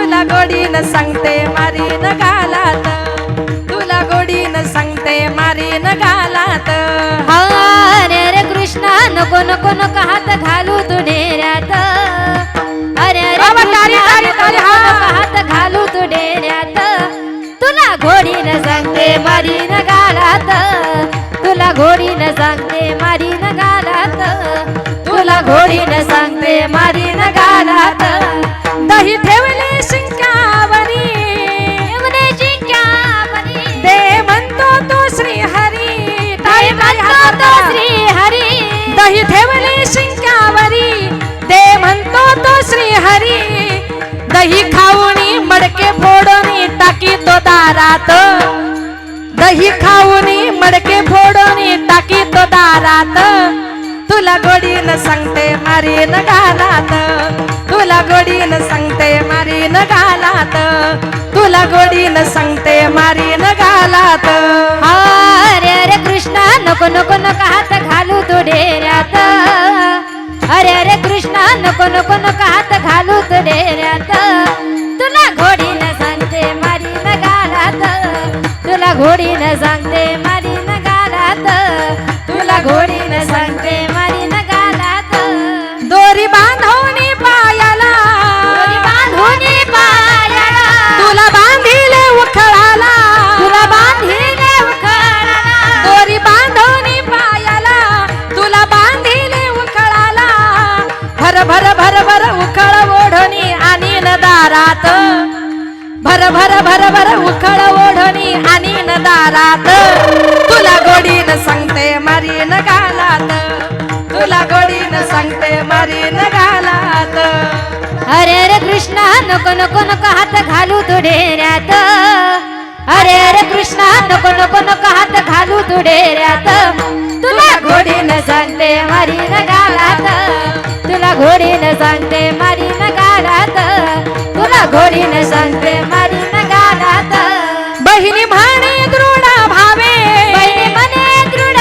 तुला गोडीनं सांगते मारीन गालात, तुला गोडीनं सांगते मारीन गालात. अरे अरे कृष्णा नको नको नको हात घालू तू डेऱ्यात. अरे अरे बाबा, कृष्णा, तारी, तारी, नको तारी, नको हा. नको हात घालू तू डेऱ्यात. तुला घोडीनं सांगते मारीन गालात, तुला घोडीनं सांगते मारीन गालात, तुला घोडीनं सांगते मारीन गालात. दही ठेवले शिंकावरी, ठेवले जिंक्यावरी, दे म्हणतो तो श्री हरी. काय म्हणतो तो श्री हरी. दही ठेवले शिंकावरी, दे म्हणतो तो श्री हरी. दही खाऊनी मडके फोडूनी टाकी तो दारात, दही खाऊनी मडके फोडूनी टाकी तो दारात. तुला गोडीनं सांगते मारीन गालात, तुला गोडीनं सांगते मारीन गालात, तुला गोडीनं सांगते मारीन गालात. अरे अरे कृष्णा नको नको नको हात घालू तू डेऱ्यात. अरे अरे कृष्णा नको नको नको हात घालू तू डेऱ्यात. तुला घोडीनं सांगते मारीन गालात, तुला घोडीनं सांगते मारीन गालात, तुला घोडीनं सांगते मारीन गालात. दोरी बांधवणी पायाला, दोरी बांधूनी पायाला, तुला बांधिले उखळाला, तुला बांधिले उखळाला. दोरी बांधवणी पायाला, तुला बांधिले उखळाला. भर भर भर भर उखळ ओढणी आणि न दारात, भर भर भर भर उखळ ओढणी आणि न दारात. तुला गोडीनं सांगते मारीन गालात, तुला गोडीनं सांगते मारीन गालात. अरे अरे कृष्णा नको नको नको हात घालू तू डेऱ्यात. अरे अरे कृष्णा नको नको नको हात घालू तू डेऱ्यात. तुला घोडीनं सांगते मारीन गालात, तुला घोडीनं सांगते मारीन गालात, तुला घोडीनं सांगते मारीन गालात. बहिणी म्हणे दृढ भावे, बहिणी मने दृढ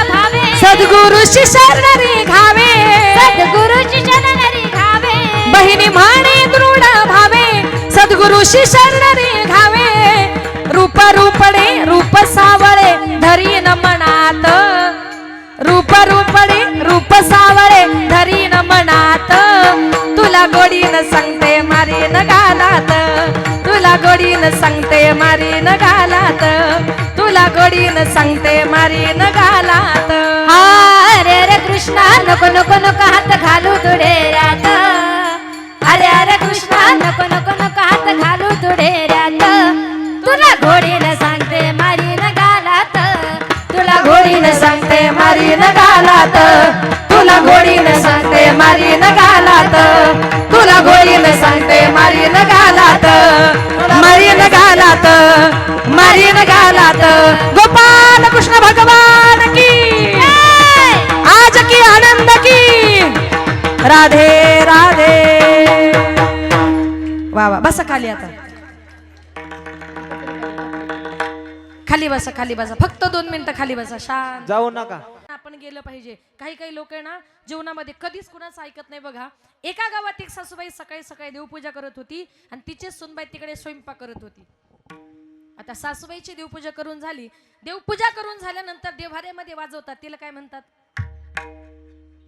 भावे, सद्गुरुशी शरणरी घावे. सद्गुरुची शरणरी घावे. बहिणी म्हणे दृढ भावे, सद्गुरुशी शरणरी घावे. रूप रूपडे रूप सावळे धरीन मनात, रूप रूपडे रूप सावळे धरीन मनात. तुला गोडीनं सांगते मारीन गालात, तुला गोडीनं सांगते मारीन गालात, तुला गोडीनं सांगते मारीन गालात. अरे अरे कृष्णा नको नको नको हात घालू तू डेऱ्यात. अरे अरे कृष्णा नको नको नको हात घालू तू डेऱ्यात. तुला घोडीनं सांगते मारीन गालात, तुला घोडीनं सांगते मारीन गालात, तुला गोडीनं सांगते मारीन गालात, तुला गोडीनं सांगते मारीन गालात, मारीन गालात, मारीन गालात. गोपाल कृष्ण भगवान की, आज की आनंद की. राधे राधे. वा वा, बसा खाली आता, खाली बसा, खाली बसा, फक्त 2 मिनिटं खाली बसा, शांत. जाऊ नका. आपण गेलं पाहिजे. काही काही लोक आहे ना जीवनामध्ये कधीच कुणाचं ऐकत नाही बघा. एका गावात एक सासूबाई सकाळी सकाळी देवपूजा करत होती आणि तिचे सुनबाई तिकडे स्वयंपाक करत होती. आता सासूबाईची देवपूजा करून झाली, देवपूजा करून झाल्यानंतर देव्हाऱ्यामध्ये वाजवतात, तिला काय म्हणतात?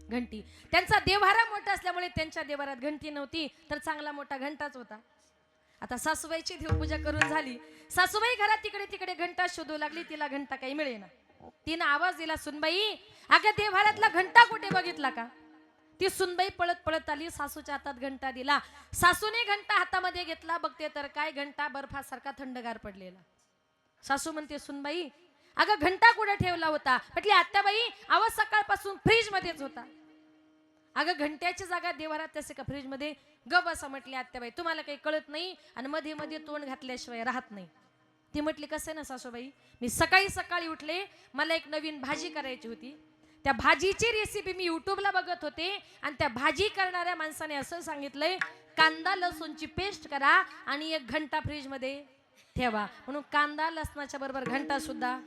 घंटी. त्यांचा देव्हारा मोठा असल्यामुळे त्यांच्या देव्हाऱ्यात घंटी नव्हती, तर चांगला मोठा घंटाच होता. आता सासूबाईची देवपूजा करून झाली, सासूबाई घरात तिकडे तिकडे घंटा शोधू लागली, तिला घंटा काही मिळेना. तिनं आवाज दिला, सुनबाई अगं देव्हाऱ्यातला घंटा कुठे बघितला का? ती सुनबाई पळत पळत आली, सासूच्या हातात घंटा दिला. सासूने घंटा हातामध्ये घेतला, बघते तर काय घंटा बर्फासारखा थंडगार पडलेला. सासू म्हणते, सुनबाई अगं घंटा कुठे ठेवला होता? म्हटली, आत्याबाई आवाज सकाळपासून फ्रीज मध्येच होता. अगं घंट्याची जागा देव्हाऱ्यात तसे का फ्रीज मध्ये? गप असं म्हटली आत्याबाई, तुम्हाला काही कळत नाही आणि मध्ये मध्ये तोंड घातल्याशिवाय राहत नाही. ती म्हटली, कसं ना सासूबाई, मी सकाळी सकाळी उठले, मला एक नवीन भाजी करायची होती. त्या भाजीची रेसिपी मी युट्यूबला बघत होते आणि त्या भाजी करणाऱ्या माणसाने असं सांगितलंय, कांदा लसूणची पेस्ट करा आणि 1 घंटा फ्रीज मध्ये ठेवा. म्हणून कांदा लसणाच्या बरोबर घंटा सुद्धा.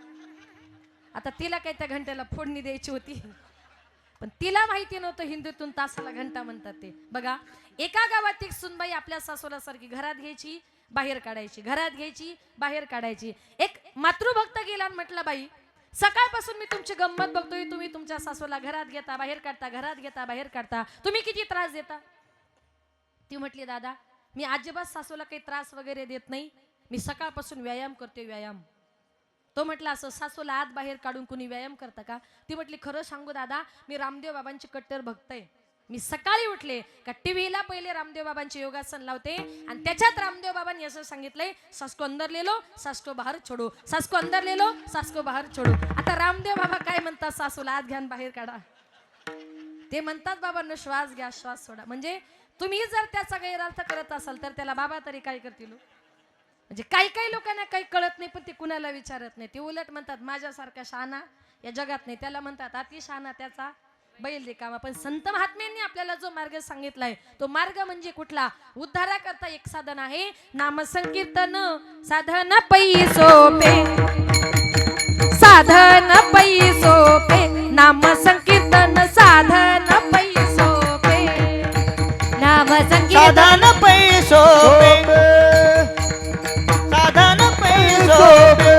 आता तिला काय त्या घंट्याला फोडणी द्यायची होती, पण तिला माहिती नव्हतं हिंदीतून तासाला घंटा म्हणतात ते. बघा, एका गावात एक सुनबाई आपल्या सासुरासारखी घरात घ्यायची, बाहेर काढायची, घरात घ्यायची, बाहेर काढायची. एक मातृभक्त गेला आणि म्हटलं, बाई सकाळपासून मी तुमची गंमत बघतोय, तुम्ही तुमच्या सासूला घरात घेता, बाहेर काढता, घरात घेता, बाहेर काढता, तुम्ही किती त्रास देता? ती म्हटली, दादा मी अजिबात सासूला काही त्रास वगैरे देत नाही, मी सकाळपासून व्यायाम करते, व्यायाम. तो म्हटला, असं सासूला आत बाहेर काढून कुणी व्यायाम करतं का? ती म्हटली, खरं सांगू दादा, मी रामदेव बाबांची कट्टर भक्त आहे. मी सकाळी उठले का टीव्हीला पहिले रामदेव बाबांचे योगासन लावते आणि त्याच्यात रामदेव बाबांनी असं सांगितलंय, सास को अंदर ले लो, सास को बाहेर छोडो, सास को अंदर ले लो, सास को बाहेर छोडो. आता रामदेव बाबा काय म्हणतात? सासूला आत घ्या बाहेर काढा. ते म्हणतात, बाबांनो श्वास घ्या, श्वास सोडा. म्हणजे तुम्ही जर त्याचा गैरअर्थ करत असाल तर त्याला बाबा तरी काय करतील? म्हणजे काही काही लोकांना काही कळत नाही, पण ते कुणाला विचारत नाही. ते उलट म्हणतात, माझ्यासारखा शहाणा या जगात नाही. त्याला म्हणतात अति शहाणा त्याचा बैल रिकामा. पण संत महात्म्यांनी आपल्याला जो मार्ग सांगितलाय तो मार्ग म्हणजे कुठला? उद्धाराकरता एक साधन आहे, नाम संकीर्तन. साधन पै सोपे, साधन पै सोपे, नाम संकीर्तन. साधन पै सोपे, नाम संकीर्तन. साधन पै सोपे, साधन पै सोपे.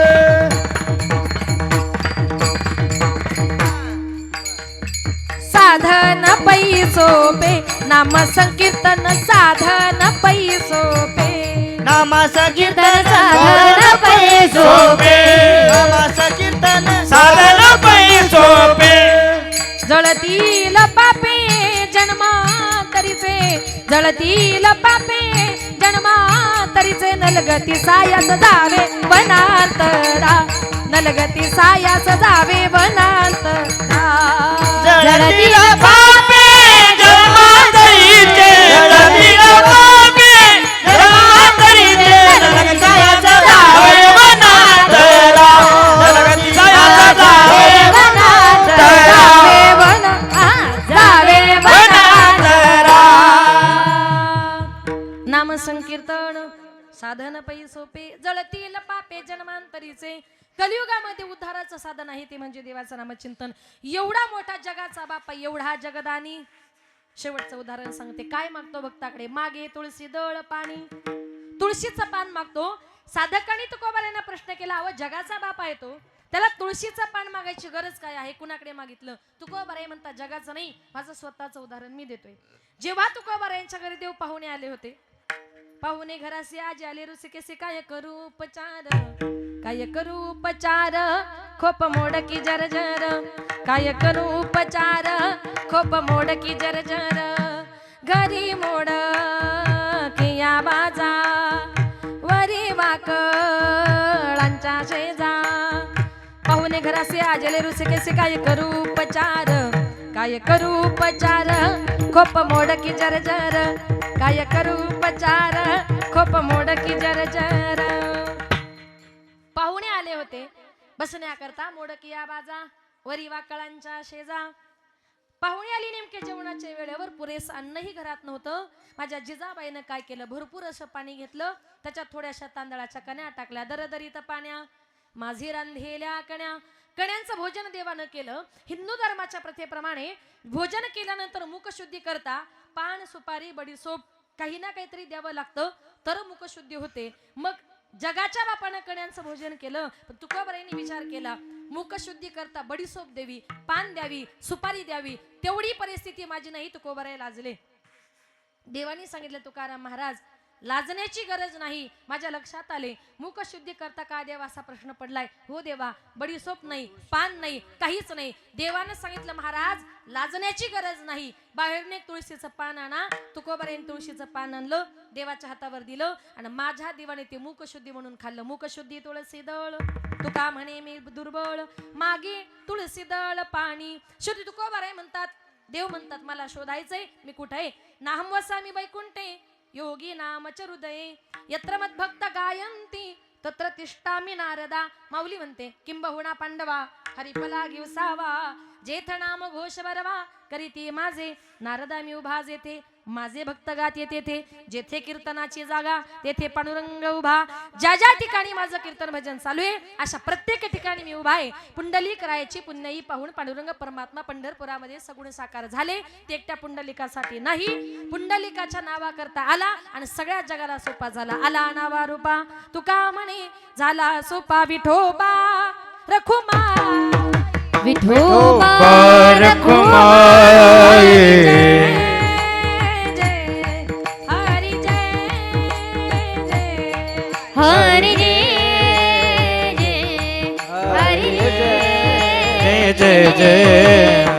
साधन पै सोपे, नाम संकीर्तन. साधन पै सोपे, नाम संकीर्तन. साधन पै सोपे, नाम संकीर्तन. साधन पै सोपे. जळतील पापे जन्मांतरीचे, जळतील पापे जन्मांतरीचे. नलगती सायास जावे वनांतरा, नलगती सायास जावे वनांतरा. जळतील पापे जन्मांतरीचे, जळतील पापे जन्मांतरीचे. नलगती सायाचा जावे वनांतरा, नलगती सायाचा जावे वनांतरा, जावे वनांतरा. नाम संकीर्तन. साधन पै सोपे, जळतील पापे जन्मांतरीचे. कलियुगामध्ये उद्धाराचं साधन आहे ते म्हणजे देवाचं नामचिंतन. एवढा मोठा जगाचा बापा, एवढा जगदानी. शेवटचं उदाहरण सांगते. काय मागतो भक्ताकडे? मागे तुळशी दळ पाणी. तुळशीचं पान मागतो. साधकाने तुकोबारायांना प्रश्न केला, अहो जगाचा बाप आहे तो, त्याला तुळशीचं पान मागायची गरज काय आहे? कुणाकडे मागितलं? तुकोबाराय म्हणतात, जगाचं नाही, माझं स्वतःचं उदाहरण मी देतोय. जेव्हा तुकोबारायांच्या घरी देव पाहुणे आले होते, पाहुणे घराशी आज आले ऋषिकेशी, काय करू उपचार, काय करू उपचार, खोप मोडकी जरजर, काय करू उपचार, खोप मोडकी जरजर. घरी मोड किया बाजा, वरी वाकळांच्या शेजा. पाहुणे घराशी आज आले ऋषिकेशी, काय करू उपचार, काय करू उपचार, खोप मोडकी जरजर, काय करू उपचार, खोप मोडकी जरजर. पाहुणे आले होते बसण्याकरता, मोडकिया बाजा, वरी वाकळांच्या शेजा. पाहुणे आली नेमके जेवणाच्या वेळेवर, पुरेसं अन्नही घरात नव्हतं. माझ्या जिजाबाईनं काय केलं? भरपूर असं पाणी घेतलं, त्याच्यात थोड्याशा तांदळाच्या कण्या टाकल्या, दरदरीत पाण्या, माझी रांधलेल्या कण्या. कण्यांचं भोजन देवानं केलं. हिंदू धर्माच्या प्रथेप्रमाणे भोजन केल्यानंतर मुखशुद्धी करता पान, सुपारी, बडीसोप काही ना काहीतरी द्यावं लागतं, तर मुखशुद्धी होते. मग जगाच्या बापानं कण्यांचं भोजन केलं, पण तुकोबारायांनी विचार केला, मुखशुद्धी करता बडीसोप द्यावी, पान द्यावी, सुपारी द्यावी, तेवढी परिस्थिती माझी नाही. तुकोबाराय लाजले. देवानी सांगितलं, तुकाराम महाराज लाजण्याची गरज नाही. माझ्या लक्षात आले, मुखशुद्धी करता का देवा असा प्रश्न पडलाय. हो देवा, बडीसोप नाही, पान नाही, काहीच नाही. देवानं सांगितलं, महाराज लाजण्याची गरज नाही, बाहेरने तुळशीचं पान आणा. तुकोबारायांनी तुळशीचं पान आणलं, देवाच्या हातावर दिलं आणि माझ्या देवाने ते मुखशुद्धी म्हणून खाल्लं. मुखशुद्धी तुळशी दळ, तुका म्हणे मी दुर्बळ, मागे तुळशी दळ पाणी. शुद्धी तुकोबाराय म्हणतात, देव म्हणतात, मला शोधायचंय, मी कुठे आहे? नाहम वसामी वैकुंठे, योगी नामच हृदये, यत्र मद्भक्त गायंती तत्र तिष्ठामि नारदा. माऊली म्हणते, किंबहुना पांडवा हरिपला घेवसावा, जेथ नाम घोष बरवा, करीती माझे नारदा मी उभा जेथे. माझे भक्त गात येते ते जेथे कीर्तनाची जागा तेथे पांडुरंग उभा. ज्या ज्या ठिकाणी माझं कीर्तन भजन चालू आहे अशा प्रत्येक ठिकाणी मी उभा आहे. पुंडलिक रायाची पुण्याई पाहून पांडुरंग परमात्मा पंढरपुरामध्ये सगुण साकार झाले. ते एकट्या पुंडलिकासाठी नाही, पुंडलिकाच्या नावाकरता आला आणि सगळ्या जगाला सोपा झाला. आला नावा रूपा तुका म्हणे झाला सोपा विठोबा रखुमा विठोबा रखुमाई. हरी जय हरी जय जय हरी जय जय जय